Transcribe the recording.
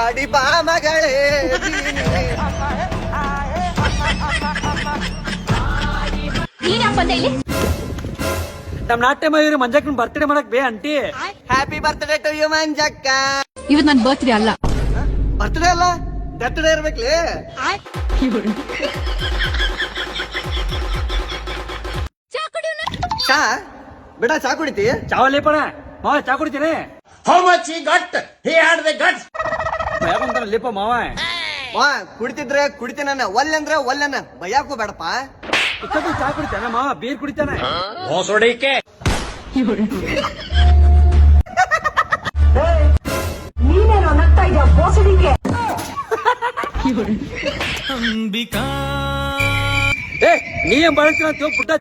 ಆಡಿ ಬಾ ಮಗಳೇ ನಮ್ ನಾಟ್ಯ ಮಯೂರಿ ಮಂಜಕ್ಕನ್ ಬರ್ತ್ಡೇ ಮಾಡಕ್ ಬೇ ಅಂಟಿ. ಹ್ಯಾಪಿ ಬರ್ತ್ಡೇ ಟು ಯು ಮಂಜಕ್ಕ. ಇವತ್ ನನ್ ಬರ್ತ್ಡೇ ಅಲ್ಲ, ಬರ್ತ್ಡೇ ಅಲ್ಲ, ಬರ್ತ್ಡೇ ಇರ್ಬೇಕ್ಲಿ. ಚಾ ಬಿಡ, ಚಾ ಕುಡಿತಿ? ಚಾವಲ್ಲಿ ಪಣ ಮಾವ ಚಾ ಕುಡಿತೀನಿ. How much he got? He had the guts. ಭಯಕೊಂತಾನ ಲೇಪ ಮಾವ. ಕುಡಿತಿದ್ರೆ ಕುಡಿತೀನ, ಒಲ್ಲೆಂದ್ರೆ ಒಲ್ಲೆನ, ಭಯಾಕು ಬೇಡಪ್ಪ. ಇಷ್ಟೊತ್ತು ಚಾ ಕುಡಿತಾನ ಮಾವ, ಬೀರ್ ಕುಡಿತಾನೆ. ಹೊಸಡಿಕೆ ನೀನೇನೋ ನಗ್ತಾ ಇದೆಯಾ ಬೋಸಡಿಕೆ? ಏ ನೀ ಏನ್ ಬಳಸ್ತೀನ ಪುಟ್ಟ